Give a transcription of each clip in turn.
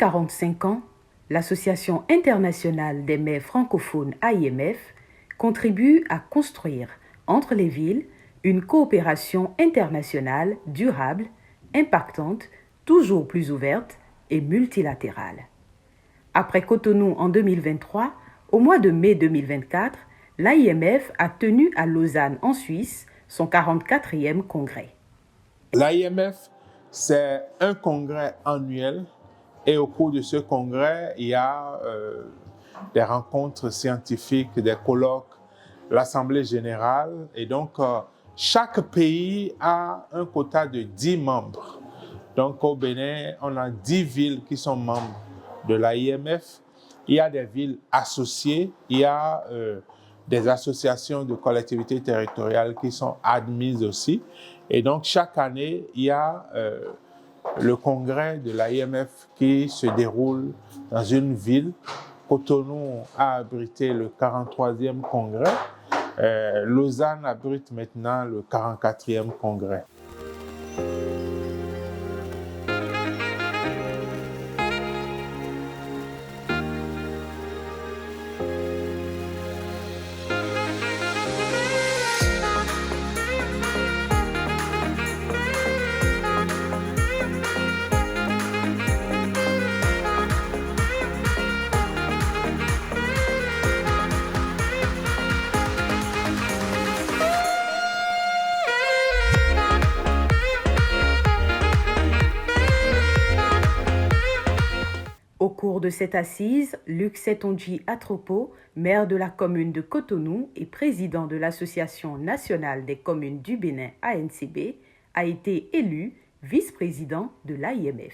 45 ans, l'Association internationale des maires francophones AIMF contribue à construire entre les villes une coopération internationale durable, impactante, toujours plus ouverte et multilatérale. Après Cotonou en 2023, au mois de mai 2024, l'AIMF a tenu à Lausanne en Suisse son 44e congrès. L'AIMF, c'est un congrès annuel et au cours de ce congrès, il y a des rencontres scientifiques, des colloques, l'Assemblée générale et donc chaque pays a un quota de 10 membres. Donc au Bénin, on a 10 villes qui sont membres de l'AIMF. Il y a des villes associées, il y a des associations de collectivités territoriales qui sont admises aussi. Et donc, chaque année, il y a le congrès de l'AIMF qui se déroule dans une ville. Cotonou a abrité le 43e congrès. Lausanne abrite maintenant le 44e congrès. Au cours de cette assise, Luc Setonji Atropo, maire de la commune de Cotonou et président de l'Association nationale des communes du Bénin ANCB, a été élu vice-président de l'AIMF.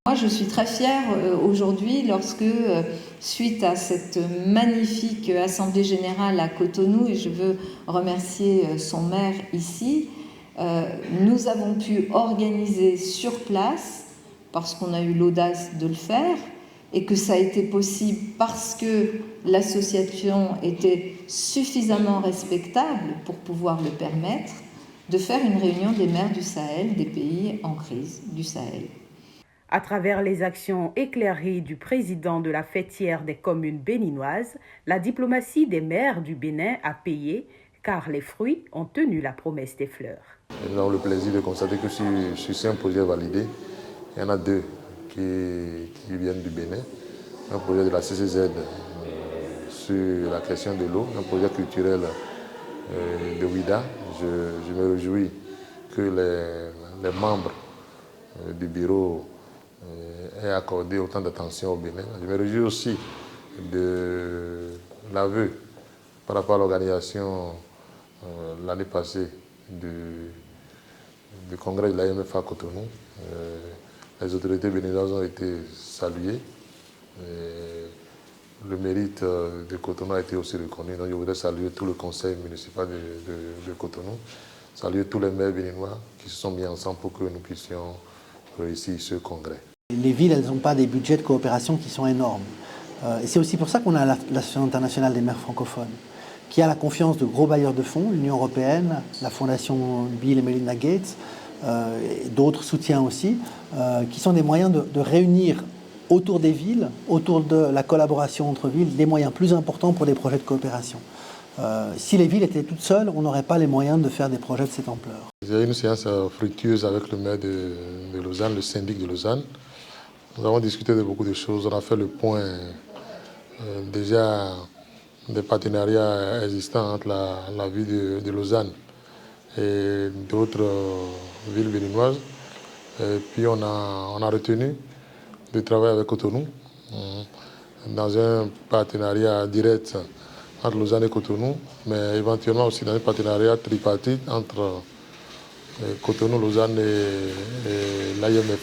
Moi, je suis très fière aujourd'hui lorsque, suite à cette magnifique assemblée générale à Cotonou, et je veux remercier son maire ici, nous avons pu organiser sur place, parce qu'on a eu l'audace de le faire, et que ça a été possible parce que l'association était suffisamment respectable pour pouvoir le permettre, de faire une réunion des maires du Sahel, des pays en crise du Sahel. À travers les actions éclairées du président de la fêtière des communes béninoises, la diplomatie des maires du Bénin a payé, car les fruits ont tenu la promesse des fleurs. Nous avons le plaisir de constater que sur 5 projets validés, il y en a 2 qui viennent du Bénin. Un projet de la CCZ sur la question de l'eau, un projet culturel de WIDA. Je me réjouis que les membres du bureau aient accordé autant d'attention au Bénin. Je me réjouis aussi de l'aveu par rapport à l'organisation l'année passée du congrès de l'AIMF à Cotonou. Les autorités béninoises ont été saluées. Le mérite de Cotonou a été aussi reconnu. Donc je voudrais saluer tout le conseil municipal de Cotonou, saluer tous les maires béninois qui se sont mis ensemble pour que nous puissions réussir ce congrès. Les villes, elles n'ont pas des budgets de coopération qui sont énormes. Et c'est aussi pour ça qu'on a l'Association internationale des maires francophones, qui a la confiance de gros bailleurs de fonds, l'Union européenne, la Fondation Bill et Melinda Gates, et d'autres soutiens aussi, qui sont des moyens de réunir autour des villes, autour de la collaboration entre villes, des moyens plus importants pour des projets de coopération. Si les villes étaient toutes seules, on n'aurait pas les moyens de faire des projets de cette ampleur. J'ai eu une séance fructueuse avec le maire de Lausanne, le syndic de Lausanne. Nous avons discuté de beaucoup de choses. On a fait le point déjà des partenariats existants entre la ville de Lausanne et d'autres villes béninoises. Et puis on a retenu de travailler avec Cotonou dans un partenariat direct entre Lausanne et Cotonou, mais éventuellement aussi dans un partenariat tripartite entre Cotonou, Lausanne et l'AIMF.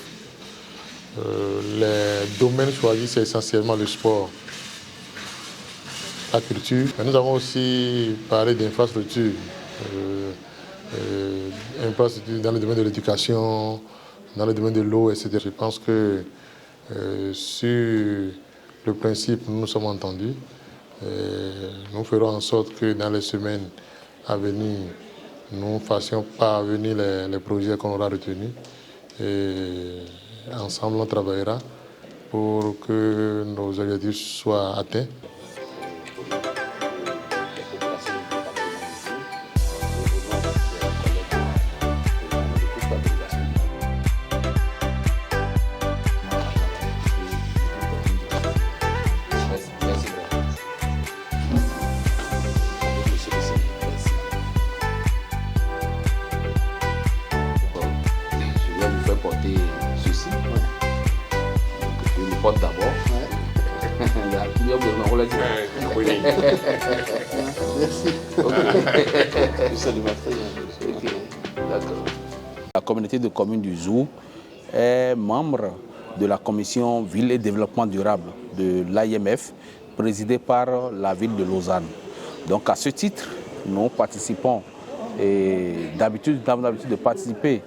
Les domaines choisis, c'est essentiellement le sport, la culture. Mais nous avons aussi parlé d'infrastructures, infrastructures dans le domaine de l'éducation, dans le domaine de l'eau, etc. Je pense que sur le principe, nous nous sommes entendus. Nous ferons en sorte que dans les semaines à venir, nous fassions parvenir les projets qu'on aura retenus. Et ensemble, on travaillera pour que nos objectifs soient atteints. Porte d'abord. La communauté de communes du Zou est membre de la commission Ville et Développement Durable de l'AIMF, présidée par la ville de Lausanne. Donc à ce titre, nous participons et nous avons l'habitude de participer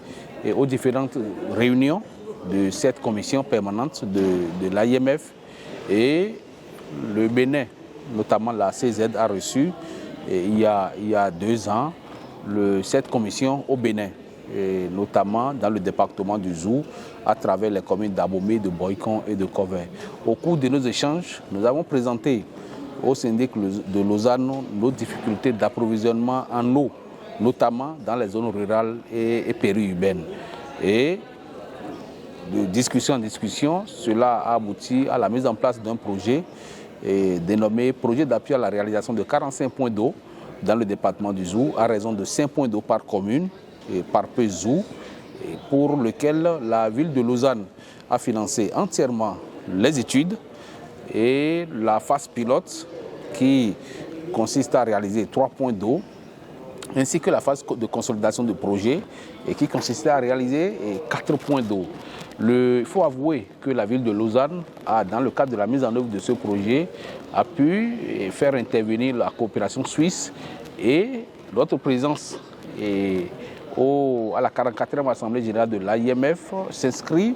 aux différentes réunions de cette commission permanente de l'AIMF, et le Bénin, notamment la CZ, a reçu il y a 2 ans cette commission au Bénin, et notamment dans le département du Zou, à travers les communes d'Abomey, de Boycon et de Covin. Au cours de nos échanges, nous avons présenté au syndic de Lausanne nos difficultés d'approvisionnement en eau, notamment dans les zones rurales et périurbaines. Et de discussion en discussion, cela a abouti à la mise en place d'un projet dénommé Projet d'appui à la réalisation de 45 points d'eau dans le département du Zou, à raison de 5 points d'eau par commune et par peu Zou, pour lequel la ville de Lausanne a financé entièrement les études et la phase pilote qui consiste à réaliser 3 points d'eau, ainsi que la phase de consolidation du projet et qui consistait à réaliser 4 points d'eau. Il faut avouer que la ville de Lausanne a, dans le cadre de la mise en œuvre de ce projet, a pu faire intervenir la coopération suisse, et notre présence à la 44e Assemblée générale de l'AIMF s'inscrit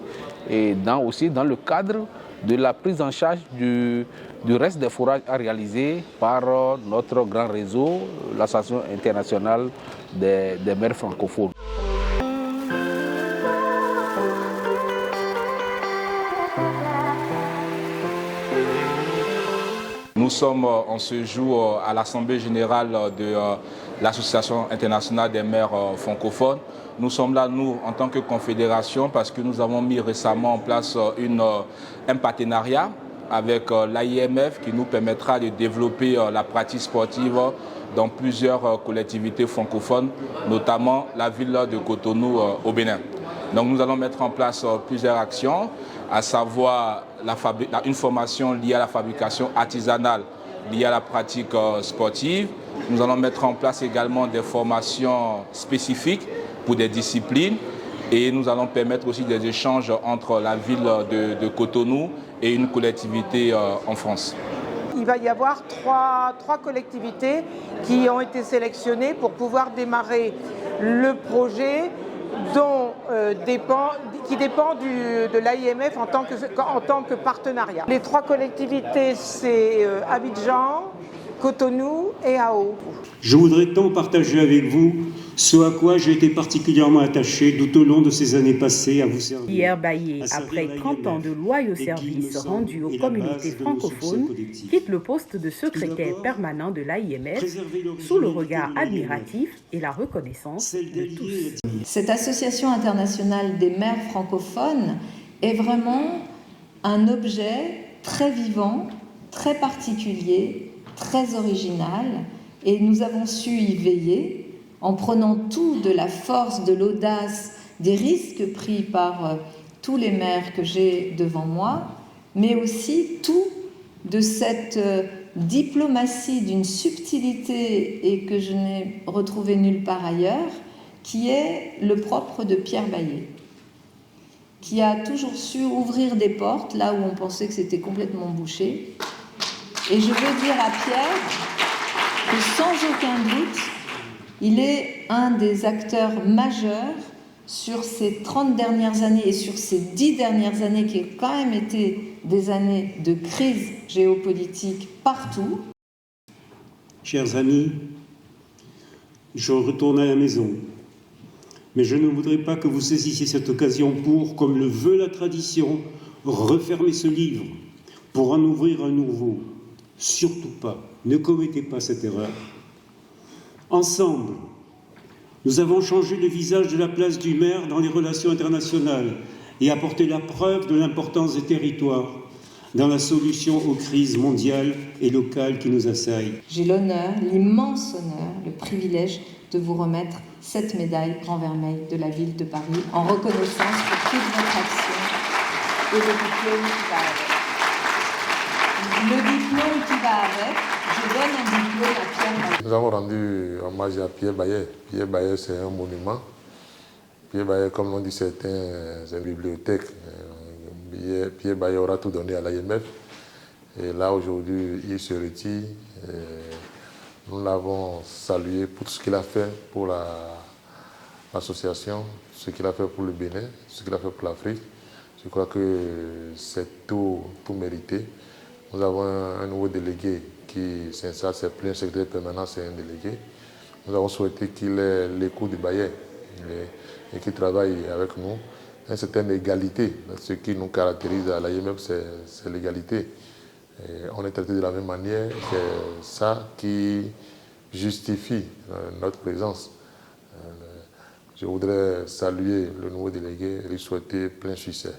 aussi dans le cadre de la prise en charge du reste des forages à réaliser par notre grand réseau, l'Association internationale des maires francophones. Nous sommes en ce jour à l'Assemblée générale de l'Association internationale des maires francophones. Nous sommes là, nous, en tant que confédération, parce que nous avons mis récemment en place un partenariat avec l'AIMF qui nous permettra de développer la pratique sportive dans plusieurs collectivités francophones, notamment la ville de Cotonou au Bénin. Donc nous allons mettre en place plusieurs actions, à savoir une formation liée à la fabrication artisanale, liée à la pratique sportive. Nous allons mettre en place également des formations spécifiques pour des disciplines, et nous allons permettre aussi des échanges entre la ville de Cotonou et une collectivité en France. Il va y avoir trois collectivités qui ont été sélectionnées pour pouvoir démarrer le projet qui dépend de l'AIMF en tant que partenariat. Les 3 collectivités, c'est Abidjan, Cotonou et Ao. Je voudrais tant partager avec vous ce à quoi j'ai été particulièrement attaché tout au long de ces années passées à vous servir. Pierre Baillet, après 30 ans de loyaux services rendus aux communautés francophones, quitte le poste de secrétaire permanent de l'AIMF sous le regard admiratif et la reconnaissance de tous. Cette association internationale des maires francophones est vraiment un objet très vivant, très particulier, très original, et nous avons su y veiller en prenant tout de la force, de l'audace, des risques pris par tous les maires que j'ai devant moi, mais aussi tout de cette diplomatie d'une subtilité et que je n'ai retrouvé nulle part ailleurs, qui est le propre de Pierre Baillet, qui a toujours su ouvrir des portes là où on pensait que c'était complètement bouché. Et je veux dire à Pierre que sans aucun doute, il est un des acteurs majeurs sur ces 30 dernières années et sur ces 10 dernières années qui ont quand même été des années de crise géopolitique partout. Chers amis, je retourne à la maison, mais je ne voudrais pas que vous saisissiez cette occasion pour, comme le veut la tradition, refermer ce livre pour en ouvrir un nouveau. Surtout pas, ne commettez pas cette erreur. Ensemble, nous avons changé le visage de la place du maire dans les relations internationales et apporté la preuve de l'importance des territoires dans la solution aux crises mondiales et locales qui nous assaillent. J'ai l'honneur, l'immense honneur, le privilège de vous remettre cette médaille Grand Vermeil de la ville de Paris en reconnaissance pour toute votre action et le diplôme qui va avec. Le diplôme qui va avec, je donne un diplôme à Pierre Baillet. Nous avons rendu hommage à Pierre Baillet. Pierre Baillet, c'est un monument. Pierre Baillet, comme l'ont dit certains, c'est une bibliothèque. Pierre Baillet aura tout donné à l'IMF. Et là, aujourd'hui, il se retire. Nous l'avons salué pour ce qu'il a fait pour l'association, ce qu'il a fait pour le Bénin, ce qu'il a fait pour l'Afrique. Je crois que c'est tout mérité. Nous avons un nouveau délégué qui s'installe, c'est plus un secrétaire permanent, c'est un délégué. Nous avons souhaité qu'il ait l'écoute du Baillet et qu'il travaille avec nous. Une certaine égalité. Ce qui nous caractérise à l'IMF, c'est l'égalité. On est traité de la même manière. C'est ça qui justifie notre présence. Je voudrais saluer le nouveau délégué et lui souhaiter plein succès.